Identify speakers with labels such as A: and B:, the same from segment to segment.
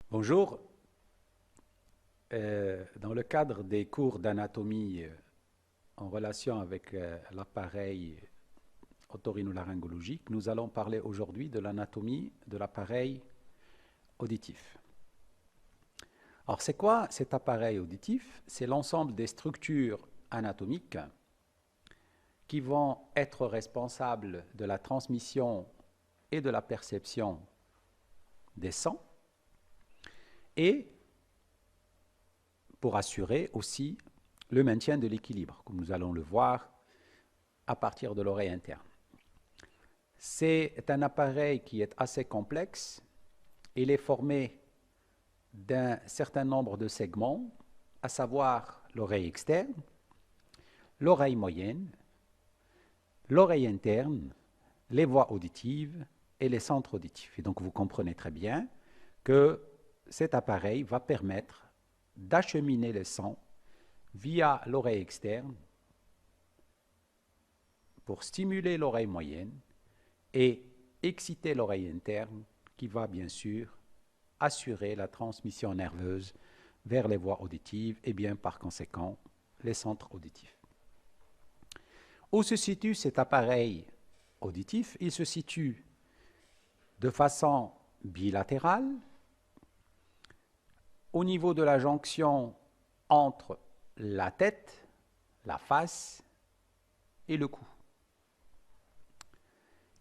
A: Bonjour. Dans le cadre des cours d'anatomie en relation avec l'appareil otorhinolaryngologique, nous allons parler aujourd'hui de l'anatomie de l'appareil auditif. Alors, c'est quoi cet appareil auditif? C'est l'ensemble des structures anatomiques qui vont être responsables de la transmission et de la perception des sons et pour assurer aussi le maintien de l'équilibre, comme nous allons le voir à partir de l'oreille interne. C'est un appareil qui est assez complexe. Il est formé d'un certain nombre de segments, à savoir l'oreille externe, l'oreille moyenne, l'oreille interne, les voies auditives et les centres auditifs. Et donc vous comprenez très bien que cet appareil va permettre d'acheminer le son via l'oreille externe pour stimuler l'oreille moyenne et exciter l'oreille interne qui va bien sûr assurer la transmission nerveuse vers les voies auditives et bien par conséquent les centres auditifs. Où se situe cet appareil auditif? Il se situe de façon bilatérale au niveau de la jonction entre la tête, la face et le cou.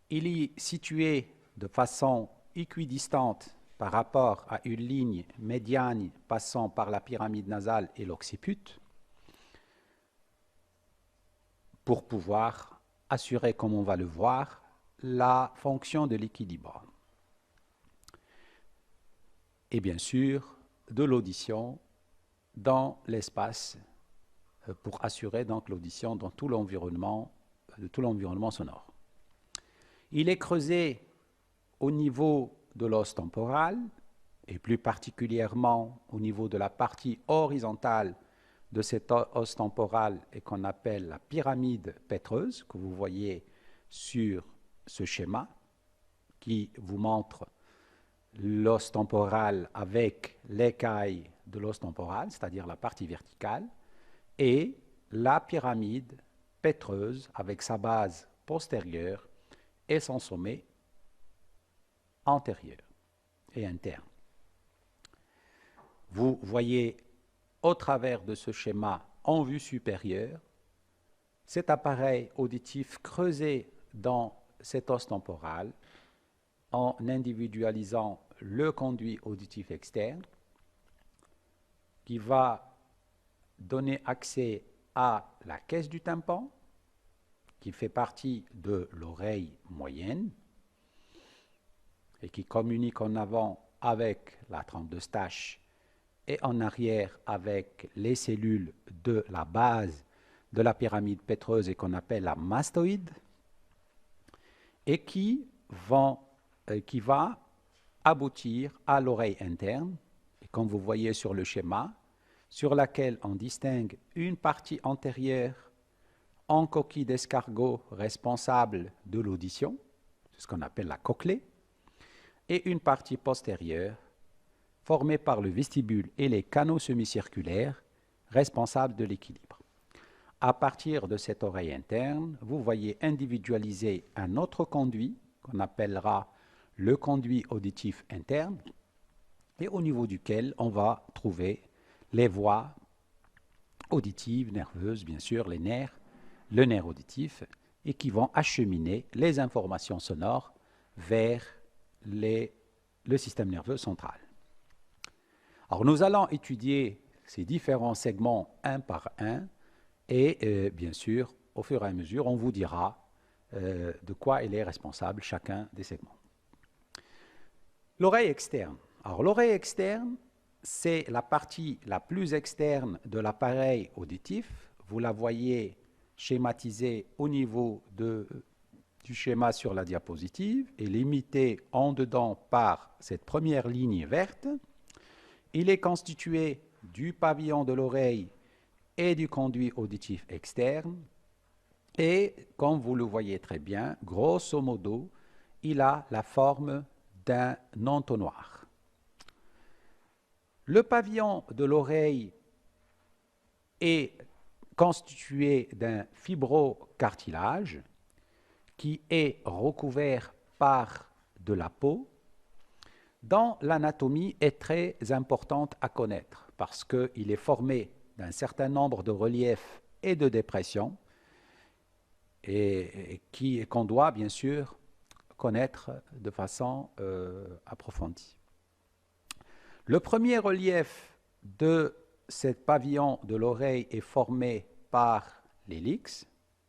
A: Il est situé de façon équidistante par rapport à une ligne médiane passant par la pyramide nasale et l'occiput pour pouvoir assurer, comme on va le voir, la fonction de l'équilibre. Et bien sûr, de l'audition dans l'espace pour assurer donc l'audition dans tout l'environnement sonore. Il est creusé au niveau de l'os temporal et plus particulièrement au niveau de la partie horizontale de cet os temporal et qu'on appelle la pyramide pétreuse que vous voyez sur ce schéma qui vous montre l'os temporal avec l'écaille de l'os temporal, c'est-à-dire la partie verticale, et la pyramide pétreuse avec sa base postérieure et son sommet antérieur et interne. Vous voyez au travers de ce schéma en vue supérieure cet appareil auditif creusé dans cet os temporal en individualisant le conduit auditif externe qui va donner accès à la caisse du tympan qui fait partie de l'oreille moyenne et qui communique en avant avec la trempe d'Eustache et en arrière avec les cellules de la base de la pyramide pétreuse et qu'on appelle la mastoïde et qui va aboutir à l'oreille interne, et comme vous voyez sur le schéma, sur laquelle on distingue une partie antérieure en coquille d'escargot responsable de l'audition, c'est ce qu'on appelle la cochlée, et une partie postérieure formée par le vestibule et les canaux semi-circulaires responsables de l'équilibre. À partir de cette oreille interne, vous voyez individualiser un autre conduit qu'on appellera le conduit auditif interne et au niveau duquel on va trouver les voies auditives, nerveuses, bien sûr, les nerfs, le nerf auditif et qui vont acheminer les informations sonores vers le système nerveux central. Alors nous allons étudier ces différents segments un par un et bien sûr, au fur et à mesure, on vous dira de quoi il est responsable chacun des segments. L'oreille externe. Alors l'oreille externe, c'est la partie la plus externe de l'appareil auditif. Vous la voyez schématisée au niveau du schéma sur la diapositive et limitée en dedans par cette première ligne verte. Il est constitué du pavillon de l'oreille et du conduit auditif externe. Et comme vous le voyez très bien, grosso modo, il a la forme d'un entonnoir. Le pavillon de l'oreille est constitué d'un fibrocartilage qui est recouvert par de la peau, dont l'anatomie est très importante à connaître parce qu'il est formé d'un certain nombre de reliefs et de dépressions et qu'on doit bien sûr connaître de façon approfondie. Le premier relief de ce pavillon de l'oreille est formé par l'hélix,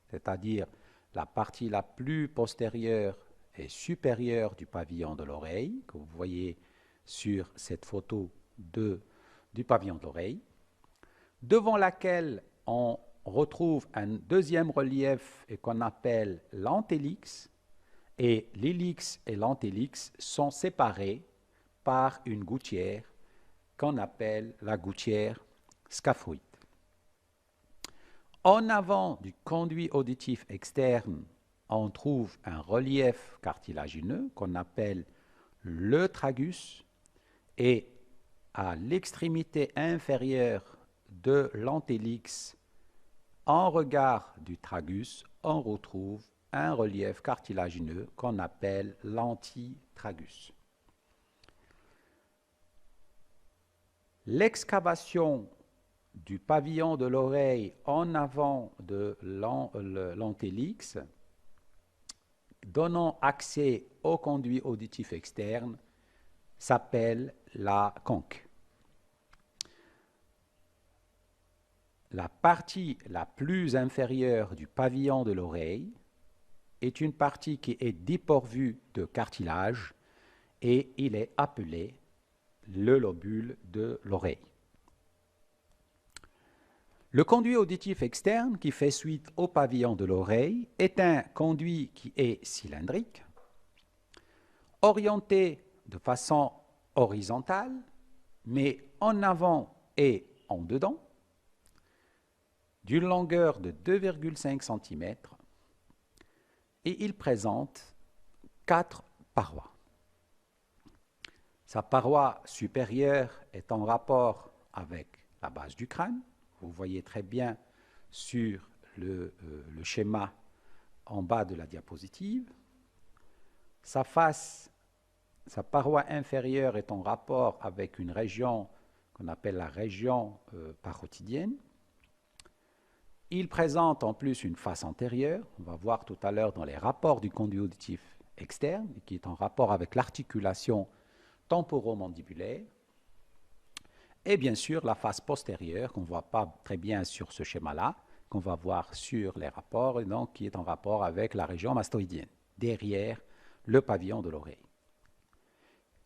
A: c'est-à-dire la partie la plus postérieure et supérieure du pavillon de l'oreille, que vous voyez sur cette photo du pavillon de l'oreille, devant laquelle on retrouve un deuxième relief et qu'on appelle l'antélix, et l'hélix et l'antélix sont séparés par une gouttière qu'on appelle la gouttière scaphoïde. En avant du conduit auditif externe, on trouve un relief cartilagineux qu'on appelle le tragus, et à l'extrémité inférieure de l'antélix, en regard du tragus, on retrouve un relief cartilagineux qu'on appelle l'antitragus. L'excavation du pavillon de l'oreille en avant de l'antélix, donnant accès au conduit auditif externe, s'appelle la conque. La partie la plus inférieure du pavillon de l'oreille est une partie qui est dépourvue de cartilage et il est appelé le lobule de l'oreille. Le conduit auditif externe qui fait suite au pavillon de l'oreille est un conduit qui est cylindrique, orienté de façon horizontale, mais en avant et en dedans, d'une longueur de 2,5 cm, et il présente 4 parois. Sa paroi supérieure est en rapport avec la base du crâne. Vous voyez très bien sur le schéma en bas de la diapositive. Sa paroi inférieure est en rapport avec une région qu'on appelle la région parotidienne. Il présente en plus une face antérieure, on va voir tout à l'heure dans les rapports du conduit auditif externe, qui est en rapport avec l'articulation temporomandibulaire, et bien sûr la face postérieure, qu'on ne voit pas très bien sur ce schéma-là, qu'on va voir sur les rapports, et donc qui est en rapport avec la région mastoïdienne, derrière le pavillon de l'oreille.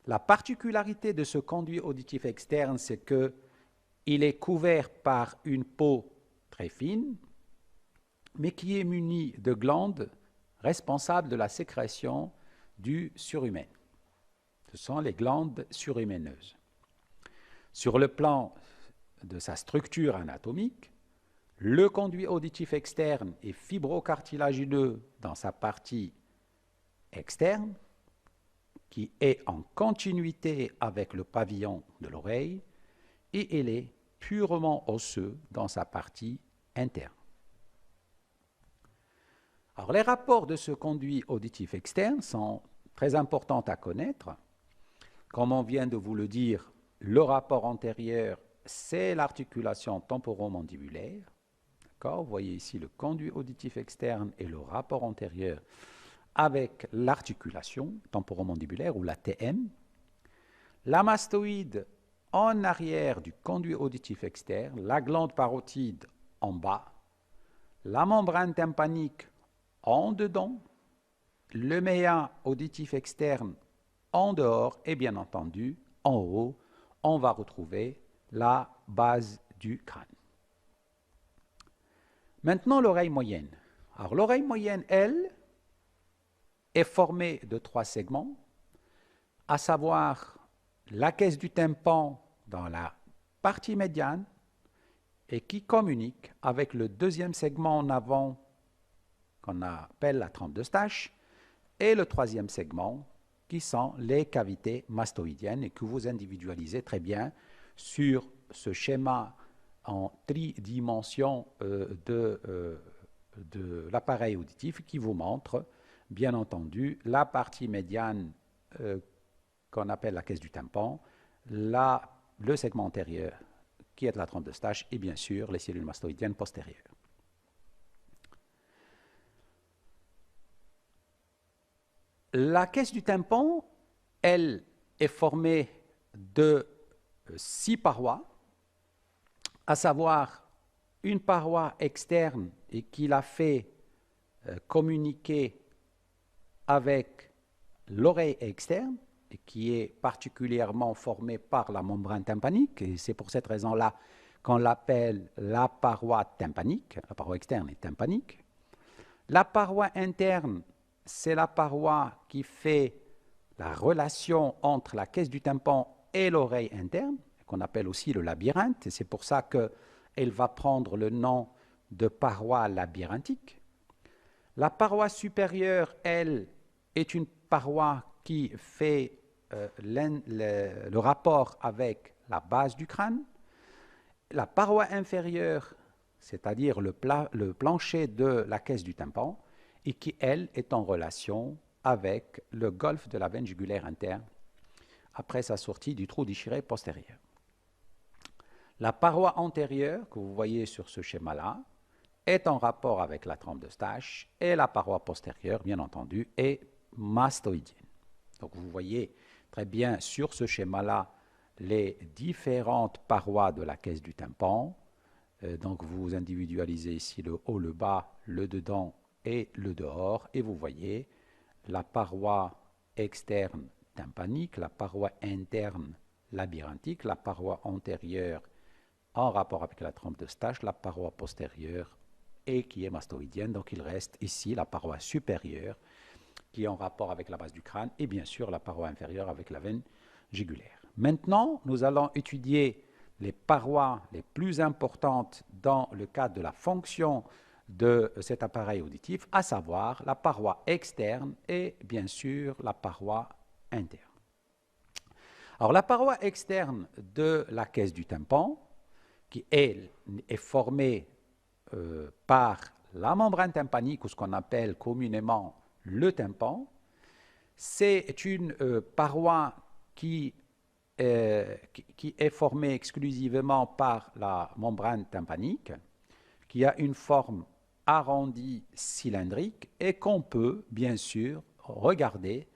A: La particularité de ce conduit auditif externe, c'est qu'il est couvert par une peau très fine, mais qui est munie de glandes responsables de la sécrétion du surhumain. Ce sont les glandes surhumaineuses. Sur le plan de sa structure anatomique, le conduit auditif externe est fibrocartilagineux dans sa partie externe, qui est en continuité avec le pavillon de l'oreille, et il est purement osseux dans sa partie interne. Alors, les rapports de ce conduit auditif externe sont très importants à connaître. Comme on vient de vous le dire, le rapport antérieur, c'est l'articulation temporomandibulaire. Vous voyez ici le conduit auditif externe et le rapport antérieur avec l'articulation temporomandibulaire ou la TM. La mastoïde en arrière du conduit auditif externe, la glande parotide en bas, la membrane tympanique en dedans, le méa auditif externe en dehors et bien entendu en haut, on va retrouver la base du crâne. Maintenant, l'oreille moyenne. Alors, l'oreille moyenne, elle, est formée de 3 segments, à savoir la caisse du tympan dans la partie médiane et qui communique avec le deuxième segment en avant qu'on appelle la trempe d'Eustache et le troisième segment qui sont les cavités mastoïdiennes et que vous individualisez très bien sur ce schéma en tridimension de l'appareil auditif qui vous montre, bien entendu, la partie médiane qu'on appelle la caisse du tympan, le segment antérieur qui est de la trompe de Stache et bien sûr les cellules mastoïdiennes postérieures. La caisse du tympan, elle est formée de 6 parois, à savoir une paroi externe et qui la fait communiquer avec l'oreille externe et qui est particulièrement formée par la membrane tympanique et c'est pour cette raison-là qu'on l'appelle la paroi tympanique, la paroi externe est tympanique. La paroi interne, c'est la paroi qui fait la relation entre la caisse du tympan et l'oreille interne, qu'on appelle aussi le labyrinthe, et c'est pour ça qu'elle va prendre le nom de paroi labyrinthique. La paroi supérieure, elle, est une paroi qui fait le rapport avec la base du crâne. La paroi inférieure, c'est-à-dire le plancher de la caisse du tympan, et qui, elle, est en relation avec le golfe de la veine jugulaire interne après sa sortie du trou déchiré postérieur. La paroi antérieure, que vous voyez sur ce schéma-là, est en rapport avec la trompe de Stache et la paroi postérieure, bien entendu, est mastoïdienne. Donc vous voyez très bien sur ce schéma-là les différentes parois de la caisse du tympan. Donc vous individualisez ici le haut, le bas, le dedans et le dehors, et vous voyez la paroi externe tympanique, la paroi interne labyrinthique, la paroi antérieure en rapport avec la trompe de Stache, la paroi postérieure et qui est mastoïdienne. Donc il reste ici la paroi supérieure qui est en rapport avec la base du crâne et bien sûr la paroi inférieure avec la veine jugulaire. Maintenant, nous allons étudier les parois les plus importantes dans le cadre de la fonction de cet appareil auditif, à savoir la paroi externe et bien sûr la paroi interne. Alors la paroi externe de la caisse du tympan, qui est formée par la membrane tympanique ou ce qu'on appelle communément le tympan, c'est une paroi qui est formée exclusivement par la membrane tympanique, qui a une forme arrondie cylindrique et qu'on peut bien sûr regarder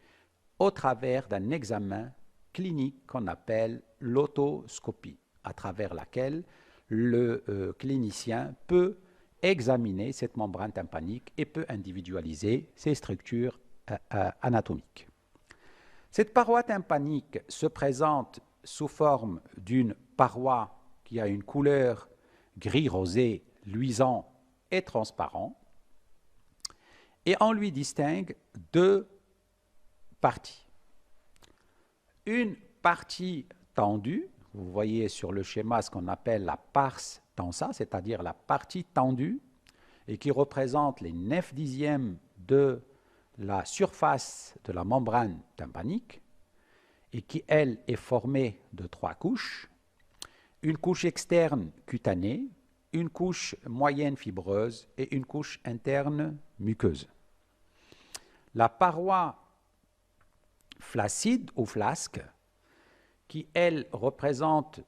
A: au travers d'un examen clinique qu'on appelle l'otoscopie, à travers laquelle le clinicien peut examiner cette membrane tympanique et peut individualiser ses structures anatomiques. Cette paroi tympanique se présente sous forme d'une paroi qui a une couleur gris rosé, luisant et transparent, et on lui distingue 2 parties. Une partie tendue, vous voyez sur le schéma ce qu'on appelle la pars tensa, c'est-à-dire la partie tendue, et qui représente les 9/10 de la surface de la membrane tympanique, et qui, elle, est formée de 3 couches. Une couche externe cutanée, une couche moyenne fibreuse et une couche interne muqueuse. La paroi flaccide ou flasque, qui, elle, représente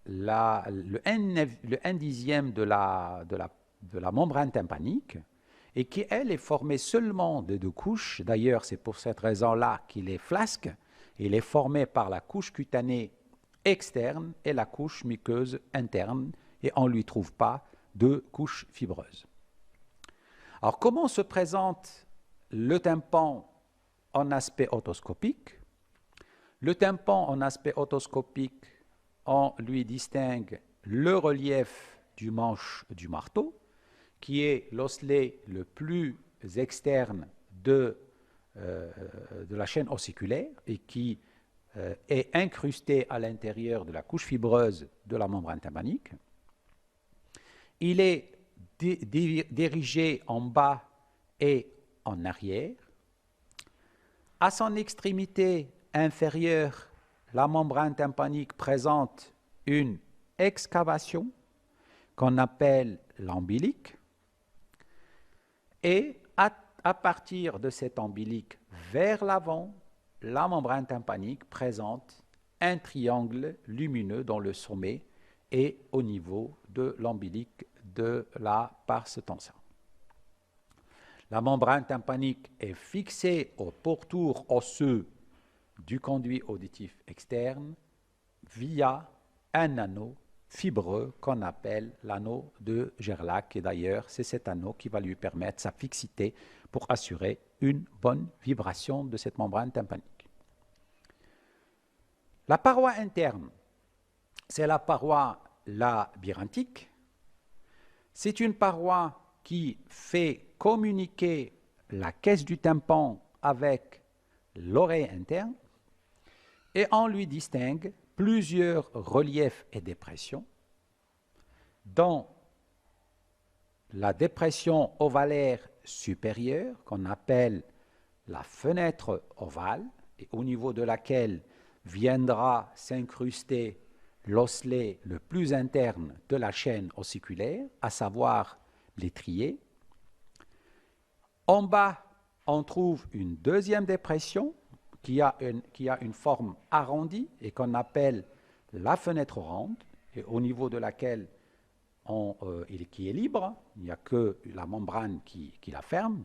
A: le 1/10 de la membrane tympanique et qui, elle, est formée seulement de 2 couches. D'ailleurs, c'est pour cette raison-là qu'il est flasque. Il est formé par la couche cutanée externe et la couche muqueuse interne et on ne lui trouve pas de couche fibreuse. Alors, comment se présente le tympan en aspect otoscopique? Le tympan en aspect otoscopique, on lui distingue le relief du manche du marteau, qui est l'osselet le plus externe de la chaîne ossiculaire et qui est incrusté à l'intérieur de la couche fibreuse de la membrane tympanique. Il est dirigé en bas et en arrière. À son extrémité inférieure, la membrane tympanique présente une excavation qu'on appelle l'ambilique. Et à partir de cet ambilique vers l'avant, la membrane tympanique présente un triangle lumineux dont le sommet est au niveau de l'ambilique de la pars tensa. La membrane tympanique est fixée au pourtour osseux du conduit auditif externe via un anneau fibreux qu'on appelle l'anneau de Gerlach. Et d'ailleurs, c'est cet anneau qui va lui permettre sa fixité pour assurer une bonne vibration de cette membrane tympanique. La paroi interne, c'est la paroi labyrinthique. C'est une paroi qui fait communiquer la caisse du tympan avec l'oreille interne et on lui distingue plusieurs reliefs et dépressions. Dans la dépression ovalaire supérieure, qu'on appelle la fenêtre ovale, et au niveau de laquelle viendra s'incruster l'osselet le plus interne de la chaîne ossiculaire, à savoir l'étrier. En bas, on trouve une deuxième dépression qui a une forme arrondie et qu'on appelle la fenêtre ronde, et au niveau de laquelle qui est libre, il n'y a que la membrane qui la ferme.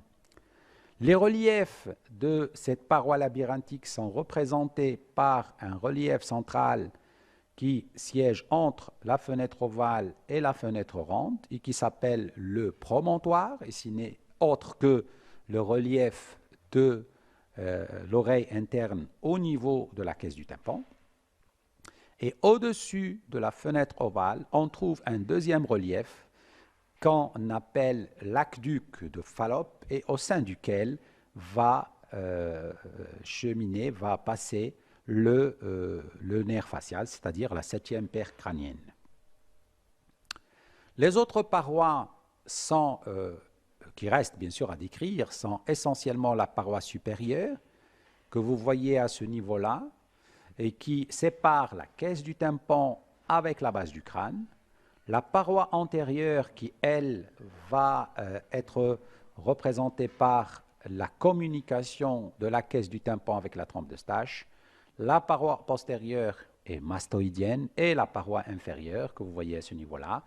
A: Les reliefs de cette paroi labyrinthique sont représentés par un relief central qui siège entre la fenêtre ovale et la fenêtre ronde et qui s'appelle le promontoire, et ce n'est autre que le relief de l'oreille interne au niveau de la caisse du tympan. Et au-dessus de la fenêtre ovale, on trouve un deuxième relief qu'on appelle l'aqueduc de Fallope et au sein duquel va passer le nerf facial, c'est-à-dire la 7e paire crânienne. Les autres parois qui restent bien sûr à décrire sont essentiellement la paroi supérieure que vous voyez à ce niveau-là et qui sépare la caisse du tympan avec la base du crâne, la paroi antérieure qui, elle, va être représentée par la communication de la caisse du tympan avec la trompe d'Eustache, la paroi postérieure est mastoïdienne et la paroi inférieure que vous voyez à ce niveau-là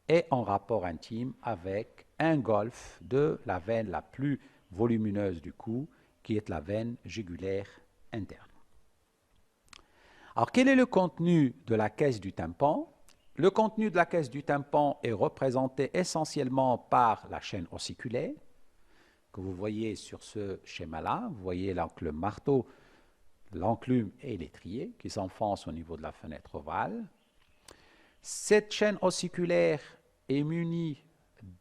A: est en rapport intime avec un golfe de la veine la plus volumineuse du cou, qui est la veine jugulaire interne. Alors, quel est le contenu de la caisse du tympan? Le contenu de la caisse du tympan est représenté essentiellement par la chaîne ossiculaire, que vous voyez sur ce schéma-là. Vous voyez donc le marteau, l'enclume et l'étrier qui s'enfoncent au niveau de la fenêtre ovale. Cette chaîne ossiculaire est munie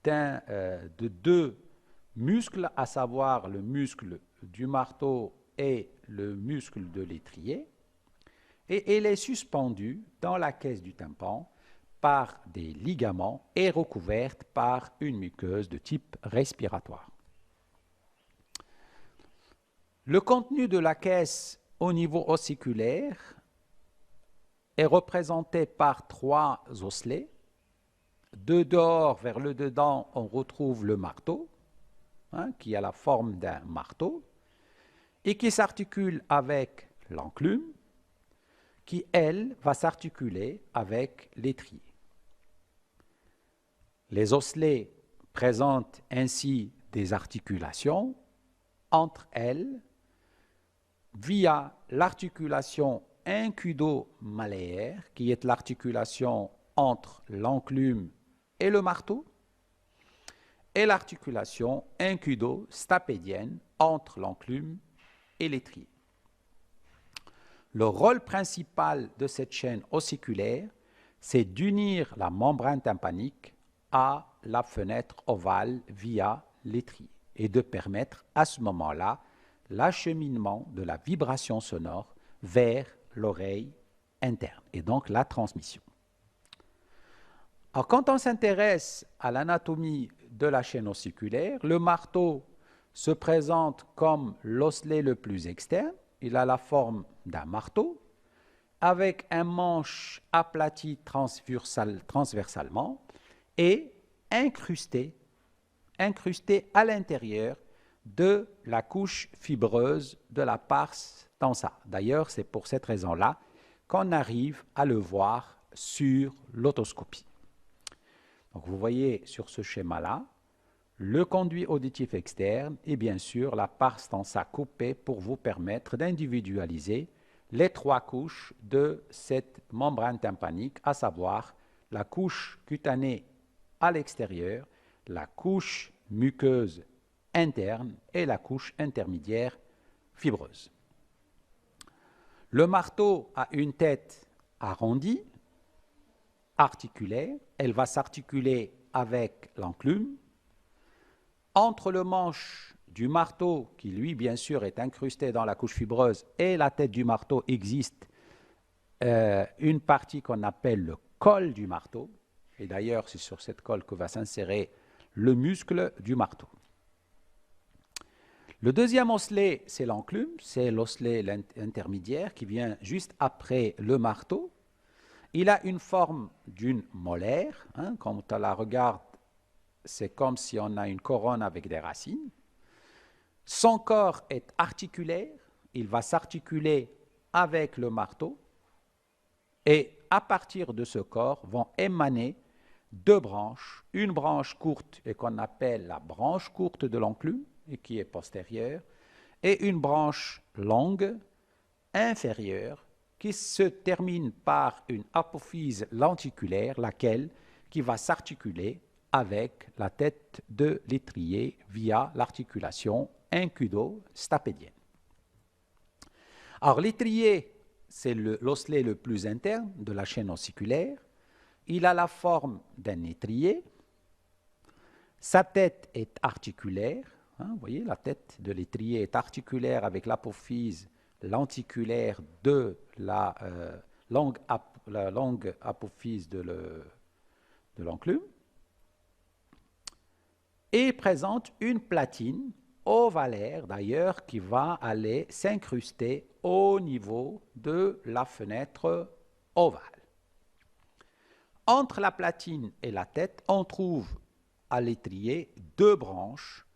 A: de deux muscles, à savoir le muscle du marteau et le muscle de l'étrier, et elle est suspendue dans la caisse du tympan par des ligaments et recouverte par une muqueuse de type respiratoire. Le contenu de la caisse au niveau ossiculaire est représenté par 3 osselets. De dehors vers le dedans, on retrouve le marteau, qui a la forme d'un marteau, et qui s'articule avec l'enclume, qui, elle, va s'articuler avec l'étrier. Les osselets présentent ainsi des articulations entre elles via l'articulation incudo-maléaire, qui est l'articulation entre l'enclume et le marteau, et l'articulation incudo-stapédienne entre l'enclume et l'étrier. Le rôle principal de cette chaîne ossiculaire, c'est d'unir la membrane tympanique à la fenêtre ovale via l'étrier et de permettre à ce moment-là l'acheminement de la vibration sonore vers l'oreille interne et donc la transmission. Alors, quand on s'intéresse à l'anatomie de la chaîne ossiculaire, le marteau se présente comme l'osselet le plus externe. Il a la forme d'un marteau avec un manche aplati transversalement et incrusté à l'intérieur de la couche fibreuse de la pars densa. D'ailleurs, c'est pour cette raison-là qu'on arrive à le voir sur l'otoscopie. Donc, vous voyez sur ce schéma-là, le conduit auditif externe et bien sûr la pars densa coupée pour vous permettre d'individualiser les trois couches de cette membrane tympanique, à savoir la couche cutanée à l'extérieur, la couche muqueuse interne et la couche intermédiaire fibreuse. Le marteau a une tête arrondie, articulaire. Elle va s'articuler avec l'enclume. Entre le manche du marteau, qui lui, bien sûr, est incrusté dans la couche fibreuse, et la tête du marteau, existe une partie qu'on appelle le col du marteau. Et d'ailleurs, c'est sur cette colle que va s'insérer le muscle du marteau. Le deuxième osselet, c'est l'enclume, c'est l'osselet intermédiaire qui vient juste après le marteau. Il a une forme d'une molaire. Quand on la regarde, c'est comme si on a une couronne avec des racines. Son corps est articulaire, il va s'articuler avec le marteau et à partir de ce corps vont émaner deux branches, une branche courte et qu'on appelle la branche courte de l'enclume et qui est postérieure, et une branche longue inférieure qui se termine par une apophyse lenticulaire, laquelle qui va s'articuler avec la tête de l'étrier via l'articulation incudo-stapédienne. Alors l'étrier, c'est l'osselet le plus interne de la chaîne ossiculaire. Il a la forme d'un étrier. Sa tête est articulaire. Vous voyez, la tête de l'étrier est articulaire avec l'apophyse lenticulaire de la longue apophyse de l'enclume. Et présente une platine ovalaire, d'ailleurs, qui va aller s'incruster au niveau de la fenêtre ovale. Entre la platine et la tête, on trouve à l'étrier deux branches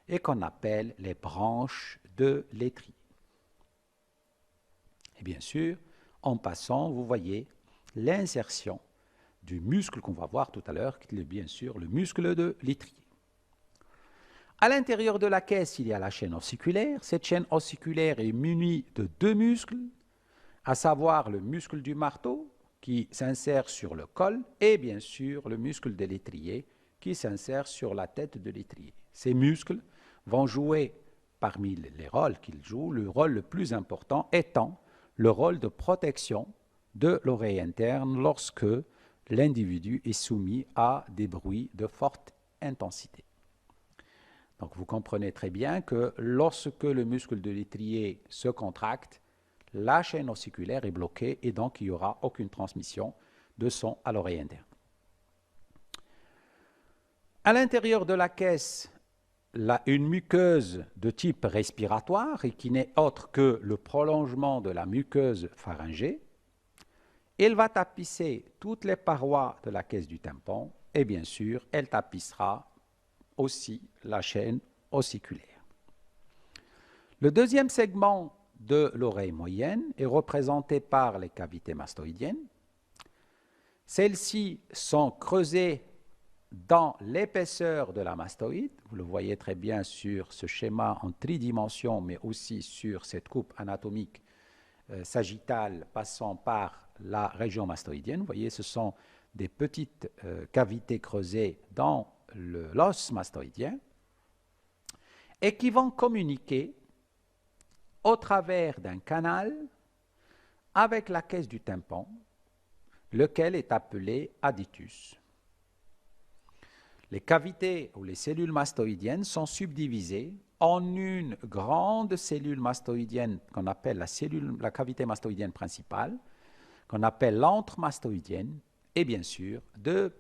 A: et qu'on appelle les branches de l'étrier. Et bien sûr, en passant, vous voyez l'insertion du muscle qu'on va voir tout à l'heure, qui est bien sûr le muscle de l'étrier. À l'intérieur de la caisse, il y a la chaîne ossiculaire. Cette chaîne ossiculaire est munie de deux muscles, à savoir le muscle du marteau qui s'insère sur le col et bien sûr le muscle de l'étrier qui s'insère sur la tête de l'étrier. Ces muscles vont jouer parmi les rôles qu'ils jouent, le rôle le plus important étant le rôle de protection de l'oreille interne lorsque l'individu est soumis à des bruits de forte intensité. Donc vous comprenez très bien que lorsque le muscle de l'étrier se contracte, la chaîne ossiculaire est bloquée et donc il n'y aura aucune transmission de son à l'oreille interne. À l'intérieur de la caisse, une muqueuse de type respiratoire et qui n'est autre que le prolongement de la muqueuse pharyngée. Elle va tapisser toutes les parois de la caisse du tympan et bien sûr, elle tapissera aussi la chaîne ossiculaire. Le deuxième segment de l'oreille moyenne est représenté par les cavités mastoïdiennes. Celles-ci sont creusées dans l'épaisseur de la mastoïde. Vous le voyez très bien sur ce schéma en tridimension, mais aussi sur cette coupe anatomique sagittale passant par la région mastoïdienne. Vous voyez, ce sont des petites cavités creusées dans l'os mastoïdien et qui vont communiquer au travers d'un canal avec la caisse du tympan, lequel est appelé aditus. Les cavités ou les cellules mastoïdiennes sont subdivisées en une grande cellule mastoïdienne qu'on appelle la cavité mastoïdienne principale, qu'on appelle l'antre mastoïdienne, et bien sûr de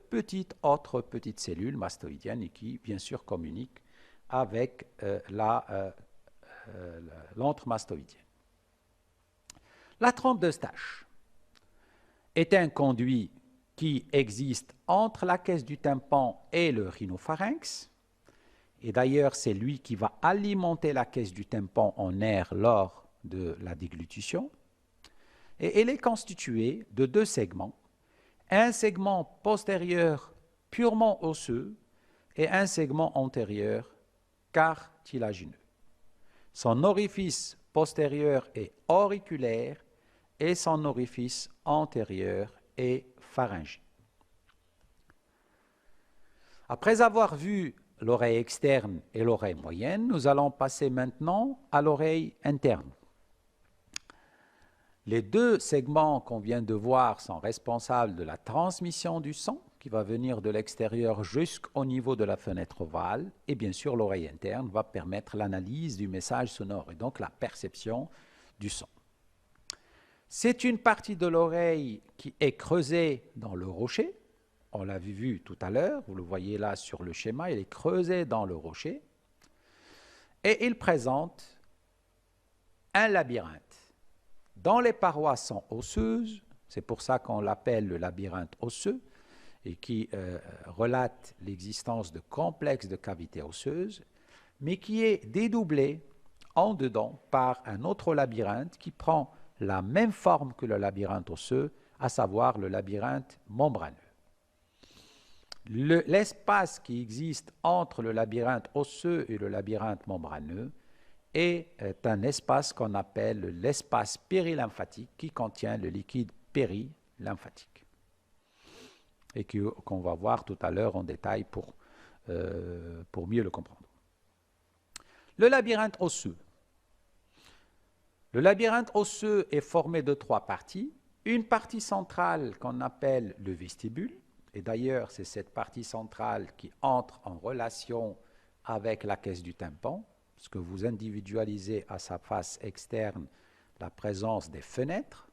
A: autres petites cellules mastoïdiennes et qui bien sûr communiquent avec l'antre mastoïdienne. La trompe d'Eustache. est un conduit qui existe entre la caisse du tympan et le rhinopharynx. Et d'ailleurs, c'est lui qui va alimenter la caisse du tympan en air lors de la déglutition. Et elle est constituée de deux segments. Un segment postérieur purement osseux et un segment antérieur cartilagineux. Son orifice postérieur est auriculaire et son orifice antérieur est pharyngé. Après avoir vu l'oreille externe et l'oreille moyenne, nous allons passer maintenant à l'oreille interne. Les deux segments qu'on vient de voir sont responsables de la transmission du son qui va venir de l'extérieur jusqu'au niveau de la fenêtre ovale. Et bien sûr, l'oreille interne va permettre l'analyse du message sonore et donc la perception du son. C'est une partie de l'oreille qui est creusée dans le rocher. On l'a vu tout à l'heure, vous le voyez là sur le schéma, il est creusé dans le rocher. Et il présente un labyrinthe. Dans les parois sont osseuses, c'est pour ça qu'on l'appelle le labyrinthe osseux, et qui relate l'existence de complexes de cavités osseuses, mais qui est dédoublé en dedans par un autre labyrinthe qui prend la même forme que le labyrinthe osseux, à savoir le labyrinthe membraneux. L'espace qui existe entre le labyrinthe osseux et le labyrinthe membraneux est un espace qu'on appelle l'espace périlymphatique qui contient le liquide périlymphatique et qu'on va voir tout à l'heure en détail pour mieux le comprendre. Le labyrinthe osseux. Le labyrinthe osseux est formé de trois parties. Une partie centrale qu'on appelle le vestibule, et d'ailleurs c'est cette partie centrale qui entre en relation avec la caisse du tympan, parce que vous individualisez à sa face externe la présence des fenêtres,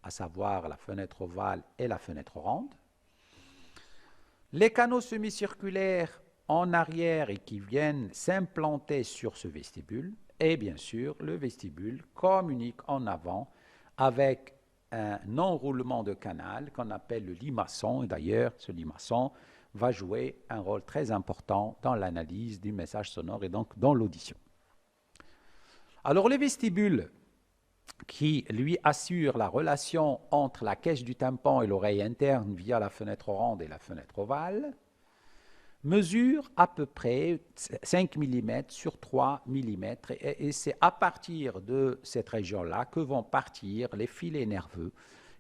A: à savoir la fenêtre ovale et la fenêtre ronde. Les canaux semi-circulaires en arrière et qui viennent s'implanter sur ce vestibule, et bien sûr le vestibule communique en avant avec un enroulement de canal qu'on appelle le limaçon, et d'ailleurs ce limaçon va jouer un rôle très important dans l'analyse du message sonore et donc dans l'audition. Alors le vestibule qui lui assure la relation entre la caisse du tympan et l'oreille interne via la fenêtre ronde et la fenêtre ovale, mesure à peu près 5 mm sur 3 mm et c'est à partir de cette région-là que vont partir les filets nerveux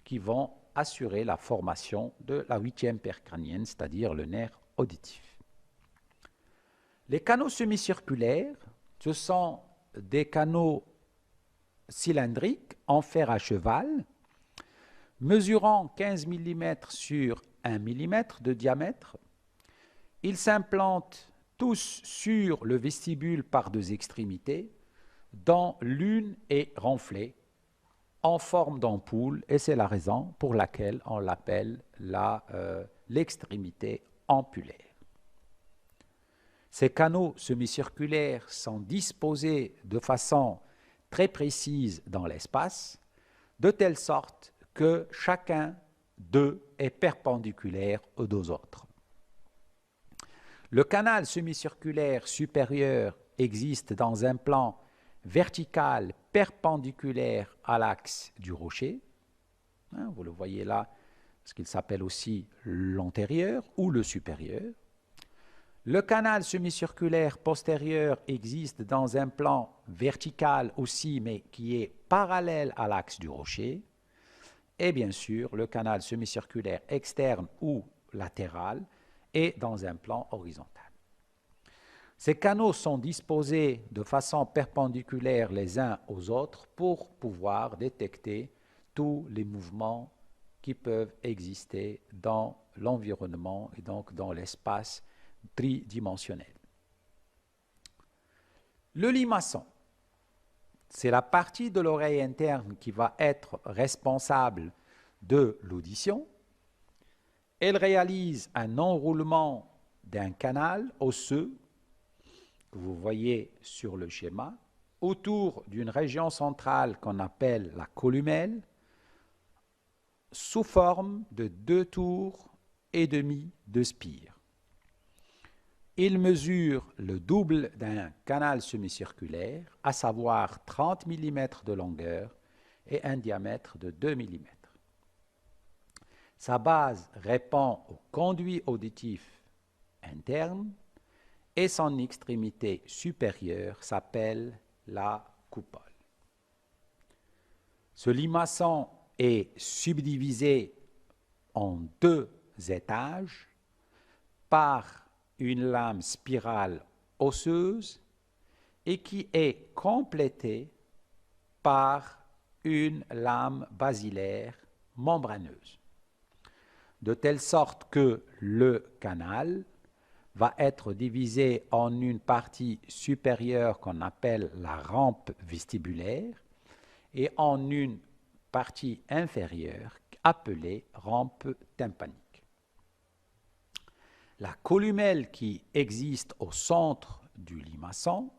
A: qui vont assurer la formation de la 8e paire crânienne, c'est-à-dire le nerf auditif. Les canaux semi-circulaires, ce sont des canaux cylindriques en fer à cheval, mesurant 15 mm sur 1 mm de diamètre. Ils s'implantent tous sur le vestibule par deux extrémités, dont l'une est renflée en forme d'ampoule, et c'est la raison pour laquelle on l'appelle l'extrémité ampulaire. Ces canaux semi-circulaires sont disposés de façon très précise dans l'espace, de telle sorte que chacun d'eux est perpendiculaire aux deux autres. Le canal semi-circulaire supérieur existe dans un plan vertical perpendiculaire à l'axe du rocher. Vous le voyez là, ce qu'il s'appelle aussi l'antérieur ou le supérieur. Le canal semi-circulaire postérieur existe dans un plan vertical aussi, mais qui est parallèle à l'axe du rocher. Et bien sûr, le canal semi-circulaire externe ou latéral est dans un plan horizontal. Ces canaux sont disposés de façon perpendiculaire les uns aux autres pour pouvoir détecter tous les mouvements qui peuvent exister dans l'environnement et donc dans l'espace tridimensionnel. Le limaçon, c'est la partie de l'oreille interne qui va être responsable de l'audition. Elle réalise un enroulement d'un canal osseux que vous voyez sur le schéma autour d'une région centrale qu'on appelle la columelle, sous forme de 2 tours et demi de spire. Il mesure le double d'un canal semi-circulaire, à savoir 30 mm de longueur et un diamètre de 2 mm. Sa base répond au conduit auditif interne et son extrémité supérieure s'appelle la coupole. Ce limaçon est subdivisé en 2 étages par une lame spirale osseuse et qui est complétée par une lame basilaire membraneuse, de telle sorte que le canal va être divisé en une partie supérieure qu'on appelle la rampe vestibulaire et en une partie inférieure appelée rampe tympanique. La columelle qui existe au centre du limaçon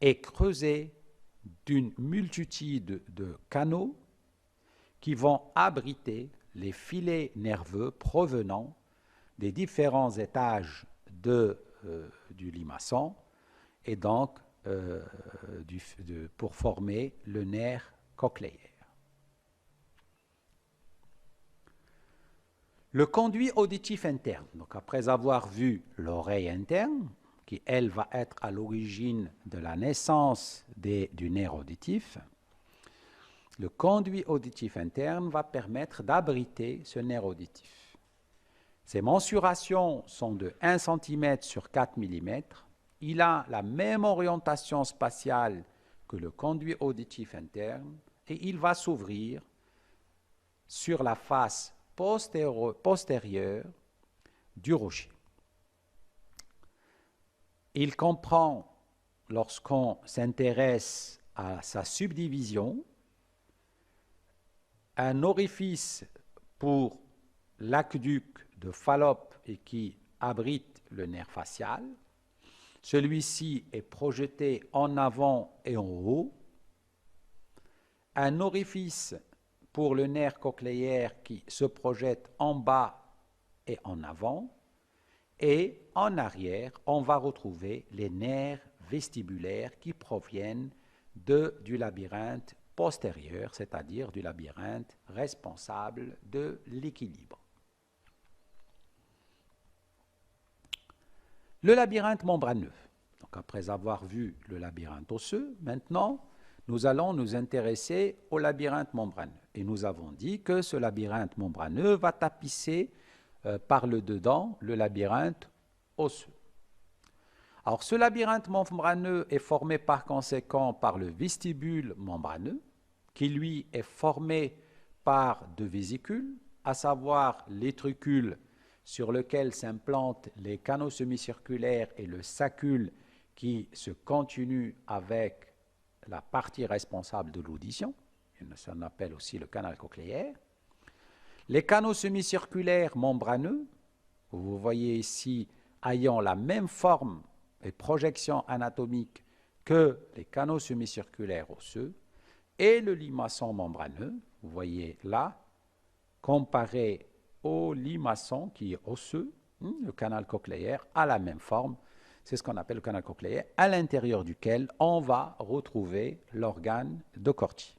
A: est creusée d'une multitude de canaux qui vont abriter les filets nerveux provenant des différents étages du limaçon et donc pour former le nerf cochléaire. Le conduit auditif interne, donc après avoir vu l'oreille interne, qui elle va être à l'origine de la naissance du nerf auditif, le conduit auditif interne va permettre d'abriter ce nerf auditif. Ses mensurations sont de 1 cm sur 4 mm. Il a la même orientation spatiale que le conduit auditif interne et il va s'ouvrir sur la face postérieure du rocher. Il comprend, lorsqu'on s'intéresse à sa subdivision, un orifice pour l'aqueduc de Fallope et qui abrite le nerf facial. Celui-ci est projeté en avant et en haut. Un orifice pour le nerf cochléaire qui se projette en bas et en avant. Et en arrière, on va retrouver les nerfs vestibulaires qui proviennent du labyrinthe postérieur, c'est-à-dire du labyrinthe responsable de l'équilibre. Le labyrinthe membraneux. Donc après avoir vu le labyrinthe osseux, maintenant, nous allons nous intéresser au labyrinthe membraneux. Et nous avons dit que ce labyrinthe membraneux va tapisser par le dedans le labyrinthe osseux. Alors ce labyrinthe membraneux est formé par conséquent par le vestibule membraneux, qui lui est formé par 2 vésicules, à savoir l'étrucule sur lequel s'implantent les canaux semi-circulaires et le sacule qui se continue avec la partie responsable de l'audition. Ça s'appelle aussi le canal cochléaire. Les canaux semi-circulaires membraneux, vous voyez ici, ayant la même forme et projection anatomique que les canaux semi-circulaires osseux, et le limaçon membraneux, vous voyez là, comparé au limaçon qui est osseux, le canal cochléaire a la même forme, c'est ce qu'on appelle le canal cochléaire, à l'intérieur duquel on va retrouver l'organe de Corti.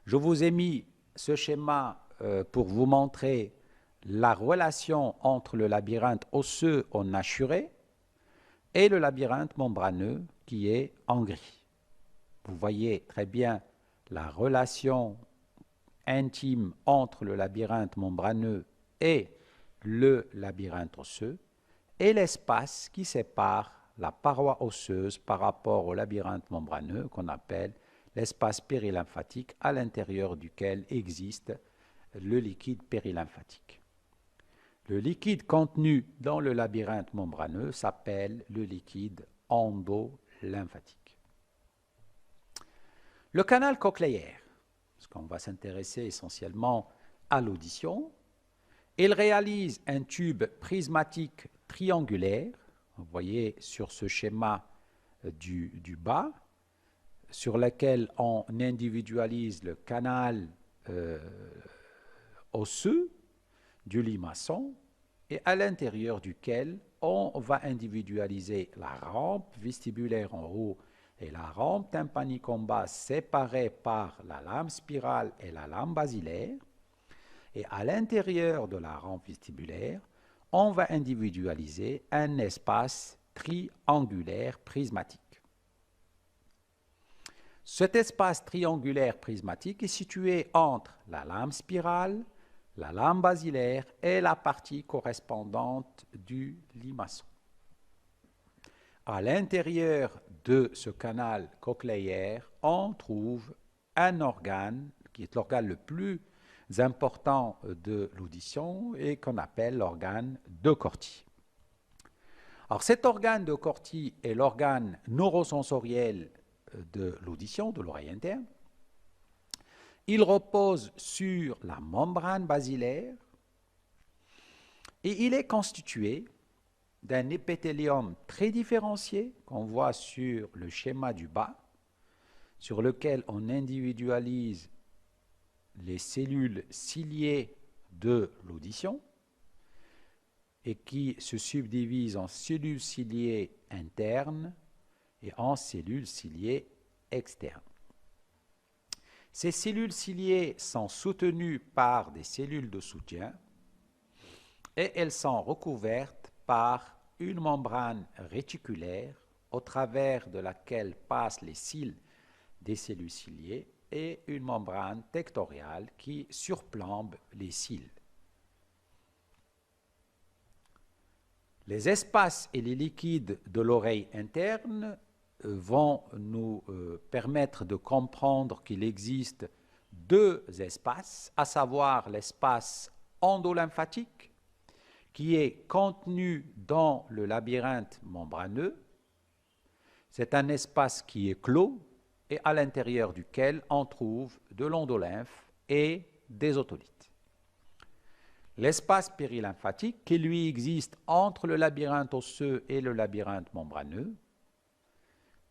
A: Je vous ai mis ce schéma pour vous montrer la relation entre le labyrinthe osseux en assuré et le labyrinthe membraneux qui est en gris. Vous voyez très bien la relation intime entre le labyrinthe membraneux et le labyrinthe osseux et l'espace qui sépare la paroi osseuse par rapport au labyrinthe membraneux qu'on appelle l'espace périlymphatique à l'intérieur duquel existe le liquide périlymphatique. Le liquide contenu dans le labyrinthe membraneux s'appelle le liquide endolymphatique. Le canal cochléaire, parce qu'on va s'intéresser essentiellement à l'audition, il réalise un tube prismatique triangulaire, vous voyez sur ce schéma du bas, sur lequel on individualise le canal osseux du limaçon et à l'intérieur duquel on va individualiser la rampe vestibulaire en haut et la rampe tympanique en bas séparées par la lame spirale et la lame basilaire. Et à l'intérieur de la rampe vestibulaire, on va individualiser un espace triangulaire prismatique. Cet espace triangulaire prismatique est situé entre la lame spirale, la lame basilaire et la partie correspondante du limaçon. À l'intérieur de ce canal cochléaire, on trouve un organe qui est l'organe le plus important de l'audition et qu'on appelle l'organe de Corti. Alors cet organe de Corti est l'organe neurosensoriel de l'audition, de l'oreille interne. Il repose sur la membrane basilaire et il est constitué d'un épithélium très différencié qu'on voit sur le schéma du bas, sur lequel on individualise les cellules ciliées de l'audition et qui se subdivisent en cellules ciliées internes et en cellules ciliées externes. Ces cellules ciliées sont soutenues par des cellules de soutien et elles sont recouvertes par une membrane réticulaire au travers de laquelle passent les cils des cellules ciliées et une membrane tectoriale qui surplombe les cils. Les espaces et les liquides de l'oreille interne vont nous permettre de comprendre qu'il existe deux espaces, à savoir l'espace endolymphatique qui est contenu dans le labyrinthe membraneux. C'est un espace qui est clos et à l'intérieur duquel on trouve de l'endolymphe et des otolithes. L'espace périlymphatique qui lui existe entre le labyrinthe osseux et le labyrinthe membraneux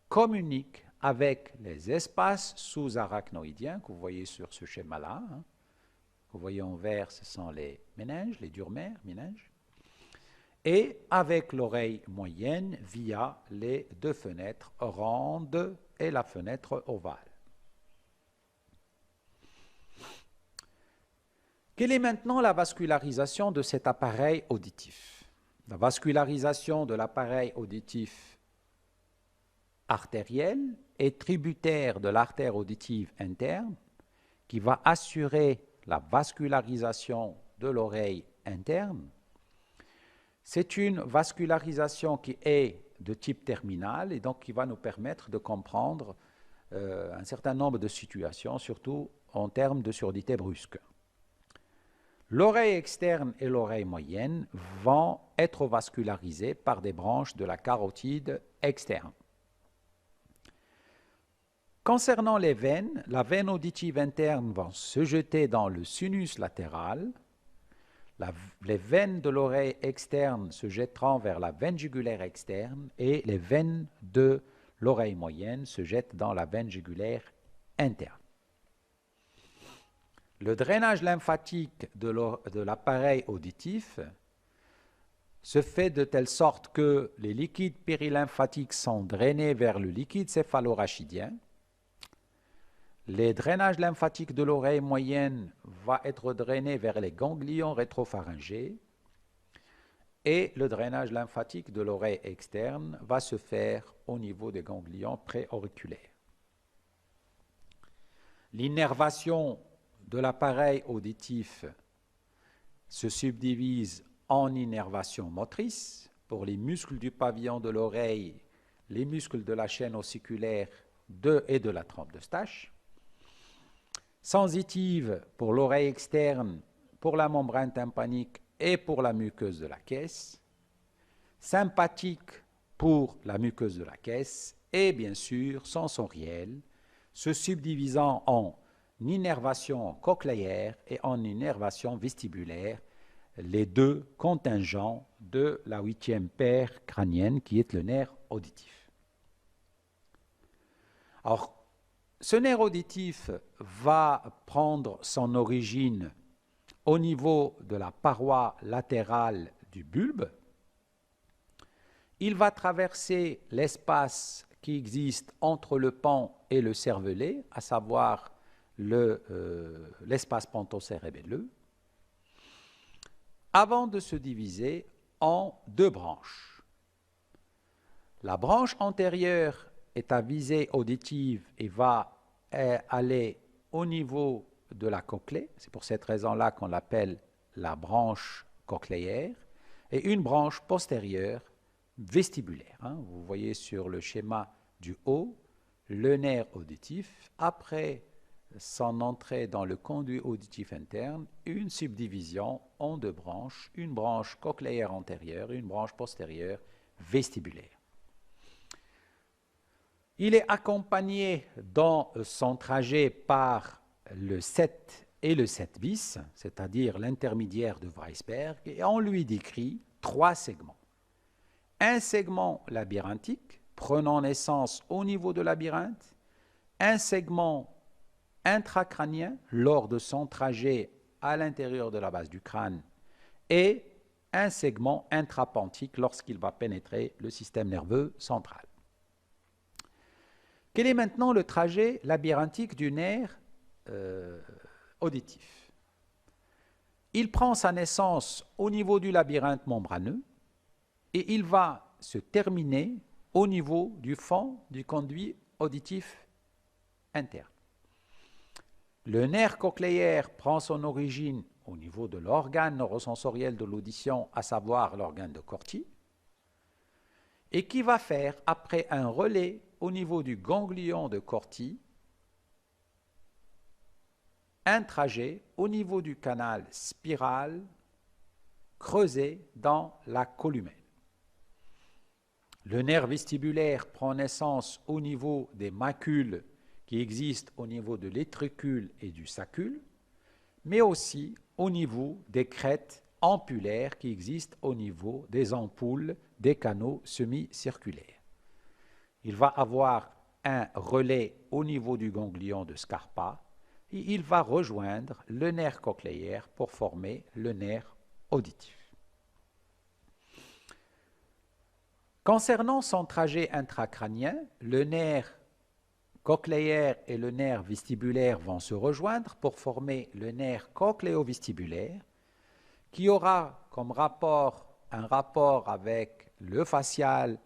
A: communique avec les espaces sous-arachnoïdiens que vous voyez sur ce schéma-là. Vous voyez en vert, ce sont les méninges, les durmères, méninges, et avec l'oreille moyenne via les deux fenêtres rondes et la fenêtre ovale. Quelle est maintenant la vascularisation de cet appareil auditif? La vascularisation de l'appareil auditif artériel est tributaire de l'artère auditive interne qui va assurer la vascularisation de l'oreille interne. C'est une vascularisation qui est de type terminal et donc qui va nous permettre de comprendre un certain nombre de situations, surtout en termes de surdité brusque. L'oreille externe et l'oreille moyenne vont être vascularisées par des branches de la carotide externe. Concernant les veines, la veine auditive interne va se jeter dans le sinus latéral. Les veines de l'oreille externe se jetteront vers la veine jugulaire externe et les veines de l'oreille moyenne se jettent dans la veine jugulaire interne. Le drainage lymphatique de l'appareil auditif se fait de telle sorte que les liquides périlymphatiques sont drainés vers le liquide céphalorachidien. Les drainages lymphatiques de l'oreille moyenne vont être drainés vers les ganglions rétropharyngés et le drainage lymphatique de l'oreille externe va se faire au niveau des ganglions préauriculaires. L'innervation de l'appareil auditif se subdivise en innervation motrice pour les muscles du pavillon de l'oreille, les muscles de la chaîne ossiculaire et de la trompe d'Eustache. Sensitive pour l'oreille externe, pour la membrane tympanique et pour la muqueuse de la caisse. Sympathique pour la muqueuse de la caisse et bien sûr sensorielle, se subdivisant en innervation cochléaire et en innervation vestibulaire, les deux contingents de la 8e paire crânienne qui est le nerf auditif. Alors, Ce nerf auditif va prendre son origine au niveau de la paroi latérale du bulbe. Il va traverser l'espace qui existe entre le pan et le cervelet, à savoir l'espace ponto-cérébelleux, avant de se diviser en deux branches. La branche antérieure est à visée auditive et va aller au niveau de la cochlée. C'est pour cette raison-là qu'on l'appelle la branche cochléaire. Et une branche postérieure vestibulaire. Vous voyez sur le schéma du haut le nerf auditif. Après son entrée dans le conduit auditif interne, une subdivision en deux branches, une branche cochléaire antérieure et une branche postérieure vestibulaire. Il est accompagné dans son trajet par le 7 et le 7 bis, c'est-à-dire l'intermédiaire de Weisberg, et on lui décrit trois segments. Un segment labyrinthique, prenant naissance au niveau de labyrinthe, un segment intracrânien lors de son trajet à l'intérieur de la base du crâne, et un segment intrapontique lorsqu'il va pénétrer le système nerveux central. Quel est maintenant le trajet labyrinthique du nerf auditif? Il prend sa naissance au niveau du labyrinthe membraneux et il va se terminer au niveau du fond du conduit auditif interne. Le nerf cochléaire prend son origine au niveau de l'organe neurosensoriel de l'audition, à savoir l'organe de Corti, et qui va faire, après un relais au niveau du ganglion de Corti, un trajet au niveau du canal spiral creusé dans la columelle. Le nerf vestibulaire prend naissance au niveau des macules qui existent au niveau de l'étricule et du sacule, mais aussi au niveau des crêtes ampulaires qui existent au niveau des ampoules des canaux semi-circulaires. Il va avoir un relais au niveau du ganglion de Scarpa et il va rejoindre le nerf cochléaire pour former le nerf auditif. Concernant son trajet intracrânien, le nerf cochléaire et le nerf vestibulaire vont se rejoindre pour former le nerf cochléo-vestibulaire qui aura comme un rapport avec le facial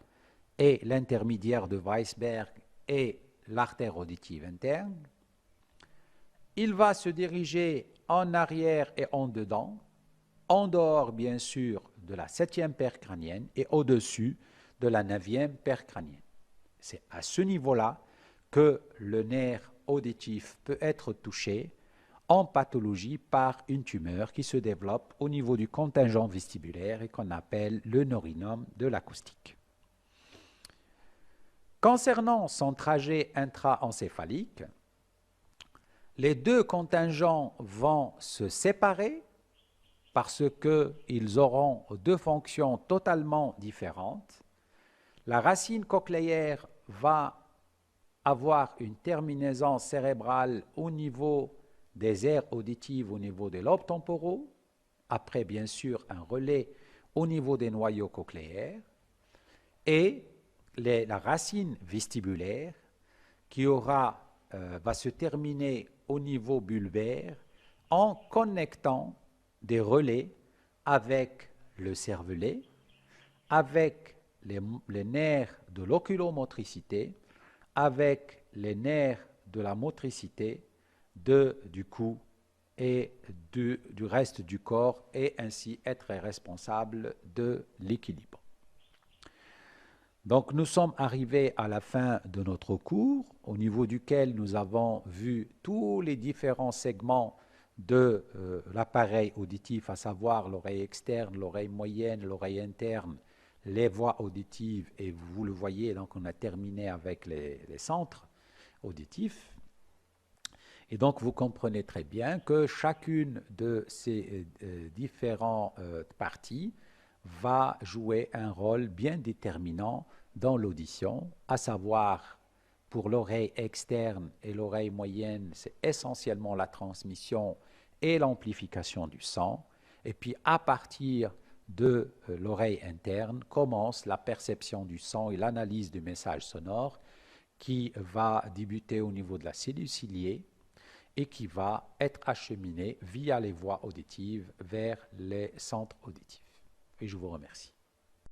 A: et l'intermédiaire de Weisberg et l'artère auditive interne. Il va se diriger en arrière et en dedans, en dehors bien sûr de la 7e paire crânienne et au-dessus de la 9e paire crânienne. C'est à ce niveau-là que le nerf auditif peut être touché en pathologie par une tumeur qui se développe au niveau du contingent vestibulaire et qu'on appelle le neurinome de l'acoustique. Concernant son trajet intra-encéphalique, les deux contingents vont se séparer parce qu'ils auront deux fonctions totalement différentes. La racine cochléaire va avoir une terminaison cérébrale au niveau des aires auditives, au niveau des lobes temporaux, après bien sûr un relais au niveau des noyaux cochléaires, et la racine vestibulaire qui va se terminer au niveau bulbaire en connectant des relais avec le cervelet, avec les nerfs de l'oculomotricité, avec les nerfs de la motricité du cou et du reste du corps et ainsi être responsable de l'équilibre. Donc nous sommes arrivés à la fin de notre cours au niveau duquel nous avons vu tous les différents segments de l'appareil auditif, à savoir l'oreille externe, l'oreille moyenne, l'oreille interne, les voies auditives, et vous le voyez, donc on a terminé avec les centres auditifs. Et donc vous comprenez très bien que chacune de ces différentes parties va jouer un rôle bien déterminant dans l'audition, à savoir pour l'oreille externe et l'oreille moyenne, c'est essentiellement la transmission et l'amplification du son. Et puis à partir de l'oreille interne commence la perception du son et l'analyse du message sonore qui va débuter au niveau de la cellule ciliée et qui va être acheminé via les voies auditives vers les centres auditifs. Et je vous remercie.